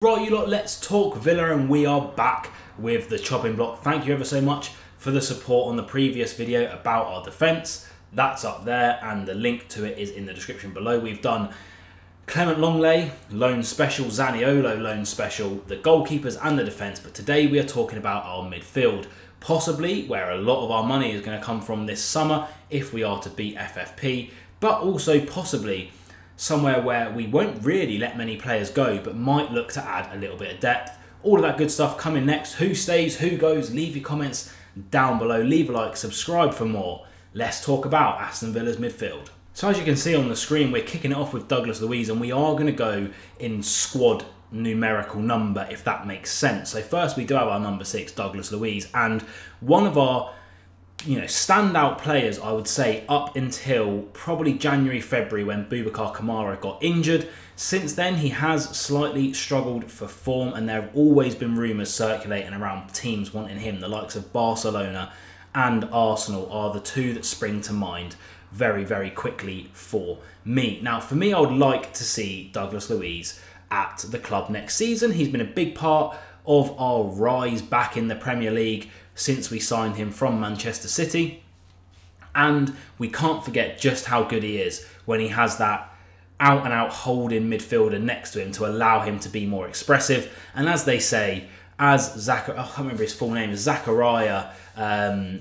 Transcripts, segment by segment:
Right, you lot, let's talk Villa, and we are back with the chopping block. Thank you ever so much for the support on the previous video about our defence. That's up there, and the link to it is in the description below. We've done Clement Longley, loan special, Zaniolo, loan special, the goalkeepers and the defence, but today we are talking about our midfield, possibly where a lot of our money is going to come from this summer if we are to beat FFP, but also possibly somewhere where we won't really let many players go, but might look to add a little bit of depth. All of that good stuff coming next. Who stays, who goes? Leave your comments down below. Leave a like, subscribe for more. Let's talk about Aston Villa's midfield. So as you can see on the screen, we're kicking it off with Douglas Luiz, and we are going to go in squad numerical number, if that makes sense. So first we do have our number 6, Douglas Luiz, and one of our standout players, I would say, up until probably January, February, when Boubacar Kamara got injured. Since then, he has slightly struggled for form, and there have always been rumours circulating around teams wanting him. The likes of Barcelona and Arsenal are the two that spring to mind very, very quickly for me. Now, for me, I would like to see Douglas Luiz at the club next season. He's been a big part of our rise back in the Premier League since we signed him from Manchester City, and we can't forget just how good he is when he has that out-and-out holding midfielder next to him to allow him to be more expressive. And as they say, as I can't remember his full name, Zachariah,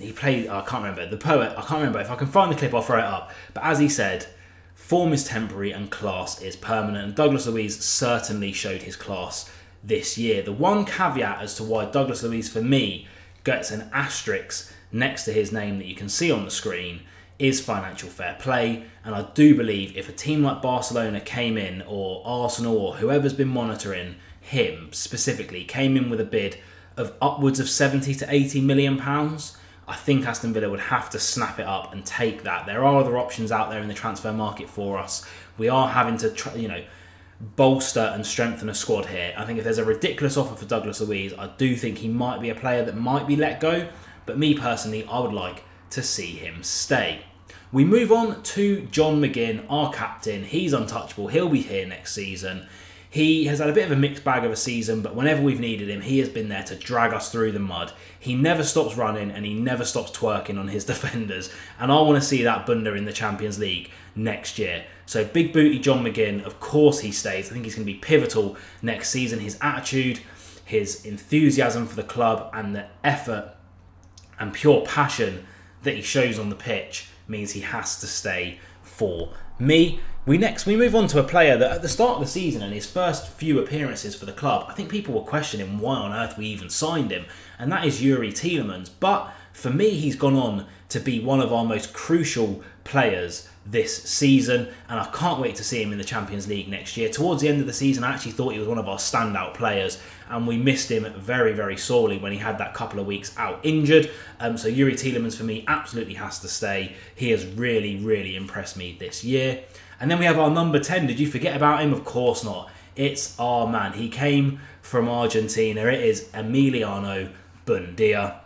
he played, I can't remember, the poet, I can't remember, if I can find the clip I'll throw it up, but as he said, form is temporary and class is permanent, and Douglas Luiz certainly showed his class this year. The one caveat as to why Douglas Luiz, for me, gets an asterisk next to his name that you can see on the screen is financial fair play. And I do believe if a team like Barcelona came in, or Arsenal, or whoever's been monitoring him specifically, came in with a bid of upwards of 70 to 80 million pounds, I think Aston Villa would have to snap it up and take that. There are other options out there in the transfer market for us. We are having to bolster and strengthen a squad here. I think if there's a ridiculous offer for Douglas Luiz, I do think he might be a player that might be let go, but me personally, I would like to see him stay. We move on to John McGinn, our captain. He's untouchable. He'll be here next season. He has had a bit of a mixed bag of a season, but whenever we've needed him, he has been there to drag us through the mud. He never stops running, and he never stops twerking on his defenders. And I want to see that bunda in the Champions League next year. So big booty John McGinn, of course he stays. I think he's going to be pivotal next season. His attitude, his enthusiasm for the club, and the effort and pure passion that he shows on the pitch means he has to stay for me. We move on to a player that at the start of the season and his first few appearances for the club, I think people were questioning why on earth we even signed him, and that is Youri Tielemans. But for me, he's gone on to be one of our most crucial players this season, and I can't wait to see him in the Champions League next year. Towards the end of the season, I actually thought he was one of our standout players, and we missed him very, very sorely when he had that couple of weeks out injured. So Youri Tielemans for me absolutely has to stay. He has really, really impressed me this year. And then we have our number 10. Did you forget about him? Of course not. It's our man. He came from Argentina. It is Emiliano Buendia.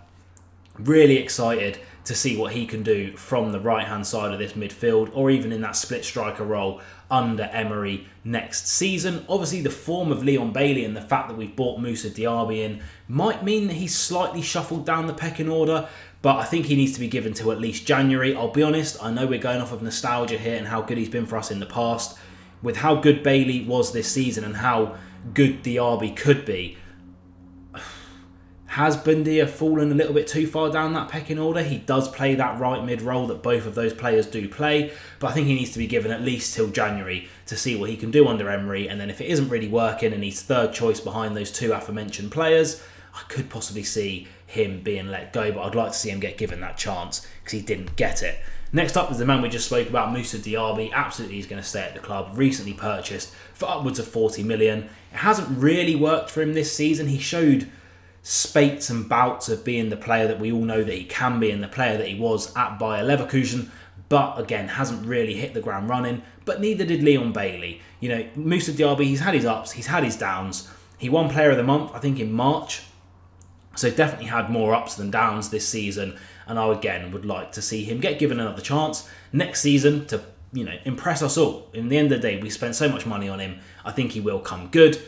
Really excited to see what he can do from the right-hand side of this midfield, or even in that split striker role under Emery next season. Obviously, the form of Leon Bailey and the fact that we've bought Moussa Diaby in might mean that he's slightly shuffled down the pecking order, but I think he needs to be given till at least January. I'll be honest, I know we're going off of nostalgia here and how good he's been for us in the past. With how good Bailey was this season and how good Diaby could be, has Buendia fallen a little bit too far down that pecking order? He does play that right mid role that both of those players do play, but I think he needs to be given at least till January to see what he can do under Emery, and then if it isn't really working and he's third choice behind those two aforementioned players, I could possibly see him being let go, but I'd like to see him get given that chance because he didn't get it. Next up is the man we just spoke about, Moussa Diaby. Absolutely, he's going to stay at the club. Recently purchased for upwards of 40 million. It hasn't really worked for him this season. He showed spates and bouts of being the player that we all know that he can be and the player that he was at Bayer Leverkusen, but again, hasn't really hit the ground running, but neither did Leon Bailey. Moussa Diaby, he's had his ups, he's had his downs. He won Player of the Month, I think, in March, so definitely had more ups than downs this season, and I, again, would like to see him get given another chance next season to, impress us all. In the end of the day, we spent so much money on him. I think he will come good.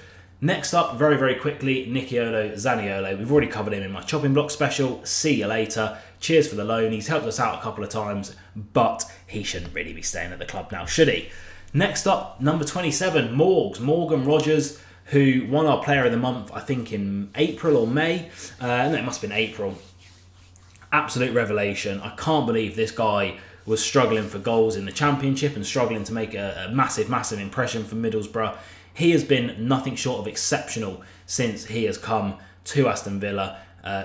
Next up, very, very quickly, Nicolo Zaniolo. We've already covered him in my chopping block special. See you later. Cheers for the loan. He's helped us out a couple of times, but he shouldn't really be staying at the club now, should he? Next up, number 27, Morgan Rogers, who won our Player of the Month, I think in April or May. No, it must have been April. Absolute revelation. I can't believe this guy was struggling for goals in the Championship and struggling to make a massive, massive impression for Middlesbrough. He has been nothing short of exceptional since he has come to Aston Villa.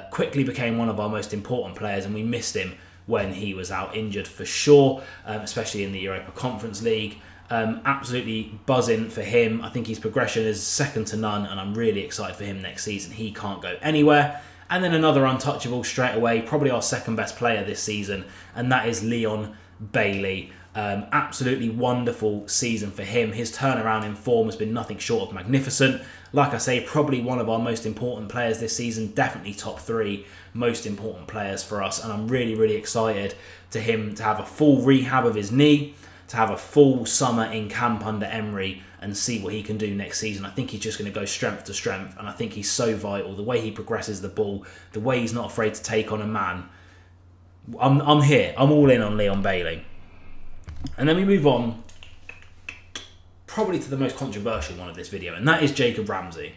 Quickly became one of our most important players, and we missed him when he was out injured for sure, especially in the Europa Conference League. Absolutely buzzing for him. I think his progression is second to none, and I'm really excited for him next season. He can't go anywhere. And then another untouchable straight away, probably our second best player this season, and that is Leon Bailey. Absolutely wonderful season for him. His turnaround in form has been nothing short of magnificent. Like I say, probably one of our most important players this season, definitely top 3 most important players for us, and I'm really, really excited to him to have a full rehab of his knee, to have a full summer in camp under Emery and see what he can do next season. I think he's just going to go strength to strength, and I think he's so vital. The way he progresses the ball, the way he's not afraid to take on a man. I'm here. I'm all in on Leon Bailey. And then we move on probably to the most controversial one of this video, and that is Jacob Ramsey.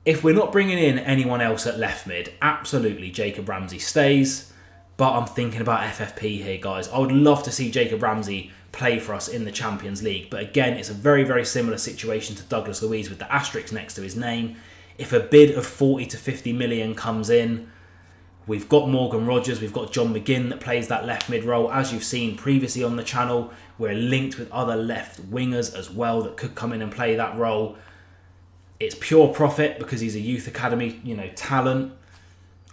If we're not bringing in anyone else at left mid, absolutely Jacob Ramsey stays. But I'm thinking about FFP here, guys. I would love to see Jacob Ramsey play for us in the Champions League. But again, it's a very, very similar situation to Douglas Luiz with the asterisk next to his name. If a bid of 40 to 50 million comes in, we've got Morgan Rogers, we've got John McGinn that plays that left mid role. As you've seen previously on the channel, we're linked with other left wingers as well that could come in and play that role. It's pure profit because he's a youth academy, talent.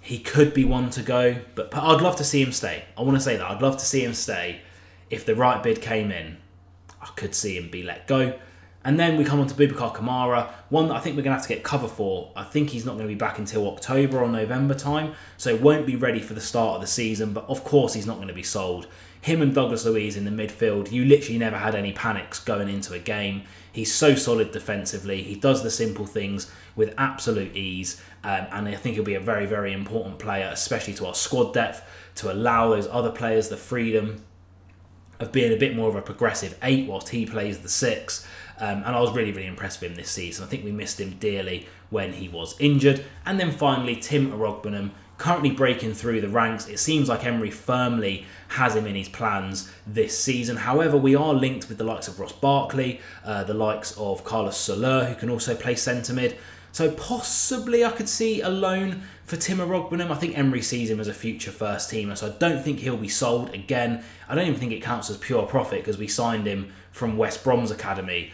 He could be one to go, but I'd love to see him stay. I want to say that. I'd love to see him stay. If the right bid came in, I could see him be let go. And then we come on to Boubacar Kamara, one that I think we're going to have to get cover for. I think he's not going to be back until October or November time, so won't be ready for the start of the season, but of course he's not going to be sold. Him and Douglas Luiz in the midfield, you literally never had any panics going into a game. He's so solid defensively. He does the simple things with absolute ease, and I think he'll be a very, very important player, especially to our squad depth, to allow those other players the freedom of being a bit more of a progressive 8 whilst he plays the 6. And I was really, really impressed with him this season. I think we missed him dearly when he was injured. And then finally, Tim Arogbenham, currently breaking through the ranks. It seems like Emery firmly has him in his plans this season. However, we are linked with the likes of Ross Barkley, the likes of Carlos Soler, who can also play centre mid. So possibly I could see a loan for Tim Arogbenham. I think Emery sees him as a future first teamer, so I don't think he'll be sold again. I don't even think it counts as pure profit because we signed him from West Brom's academy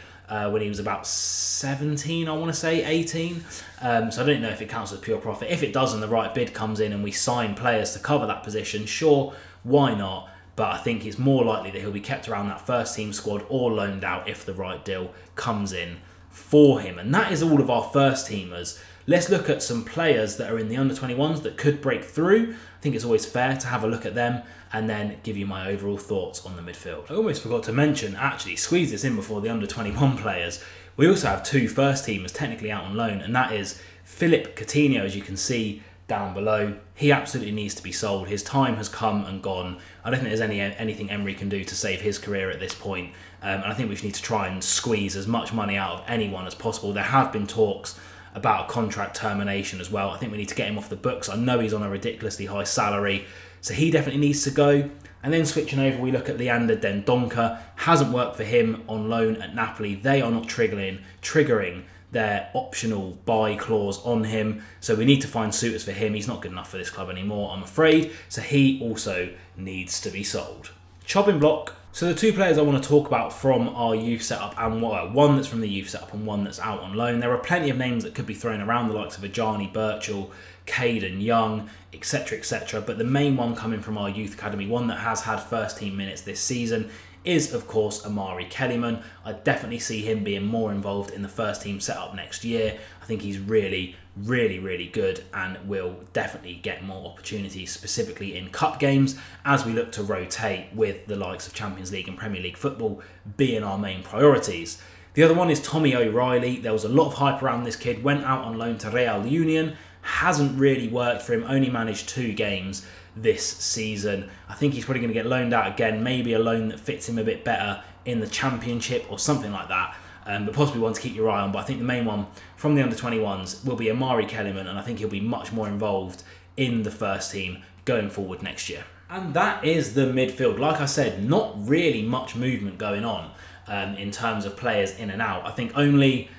when he was about 17, I want to say, 18. So I don't know if it counts as pure profit. If it does and the right bid comes in and we sign players to cover that position, sure, why not? But I think it's more likely that he'll be kept around that first team squad or loaned out if the right deal comes in for him. And that is all of our first teamers. Let's look at some players that are in the under-21s that could break through. I think it's always fair to have a look at them and then give you my overall thoughts on the midfield. I almost forgot to mention, actually, squeeze this in before the under-21 players. We also have 2 first teamers technically out on loan, and that is Philip Coutinho, as you can see down below. He absolutely needs to be sold. His time has come and gone. I don't think there's anything Emery can do to save his career at this point. And I think we just need to try and squeeze as much money out of anyone as possible. There have been talks about a contract termination as well. I think we need to get him off the books. I know he's on a ridiculously high salary, so he definitely needs to go. And then switching over, we look at Leander Dendoncker. Hasn't worked for him on loan at Napoli. They are not triggering their optional buy clause on him, so we need to find suitors for him. He's not good enough for this club anymore, I'm afraid, so he also needs to be sold. Chopping block. So the 2 players I want to talk about from our youth setup, and one that's from the youth setup and one that's out on loan. There are plenty of names that could be thrown around, the likes of Ajani Birchall, Caden Young, etc, etc. But the main one coming from our youth academy, one that has had first team minutes this season, is of course Amari Kellyman. I definitely see him being more involved in the first team setup next year. I think he's really, really good and will definitely get more opportunities, specifically in cup games, as we look to rotate with the likes of Champions League and Premier League football being our main priorities. The other one is Tommy O'Reilly. There was a lot of hype around this kid, went out on loan to Real Union, hasn't really worked for him, only managed 2 games this season. I think he's probably going to get loaned out again, maybe a loan that fits him a bit better in the Championship or something like that, but possibly one to keep your eye on. But I think the main one from the under-21s will be Amari Kellyman, and I think he'll be much more involved in the first team going forward next year. And that is the midfield. Like I said, not really much movement going on in terms of players in and out. I think only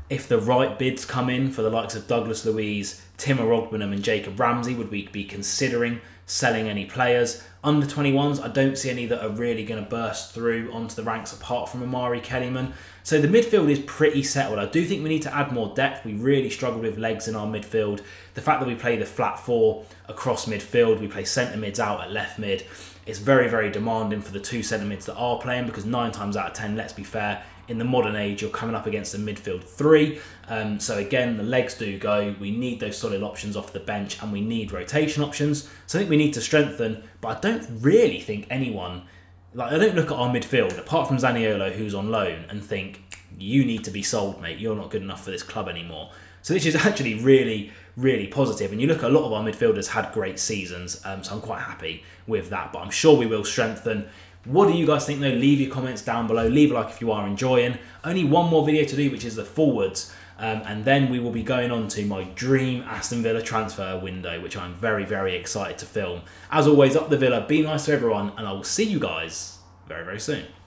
if the right bids come in for the likes of Douglas Luiz, Timo Rodbenham and Jacob Ramsey would we be considering selling any players. Under 21s, I don't see any that are really going to burst through onto the ranks apart from Amari Kellyman. So the midfield is pretty settled. I do think we need to add more depth. We really struggled with legs in our midfield. The fact that we play the flat 4 across midfield, we play centre mids out at left mid, it's very, very demanding for the 2 centre mids that are playing, because 9 times out of 10, let's be fair, in the modern age, you're coming up against a midfield 3. So again, the legs do go. We need those solid options off the bench, and we need rotation options. So I think we need to strengthen, but I don't really think anyone, like, I don't look at our midfield, apart from Zaniolo, who's on loan, and think, you need to be sold, mate. You're not good enough for this club anymore. So this is actually really, really positive. And you look at a lot of our midfielders had great seasons, so I'm quite happy with that. But I'm sure we will strengthen. What do you guys think though? Leave your comments down below. Leave a like if you are enjoying. Only one more video to do, which is the forwards. And then we will be going on to my dream Aston Villa transfer window, which I'm very, very excited to film. As always, up the Villa, be nice to everyone, and I will see you guys very, very soon.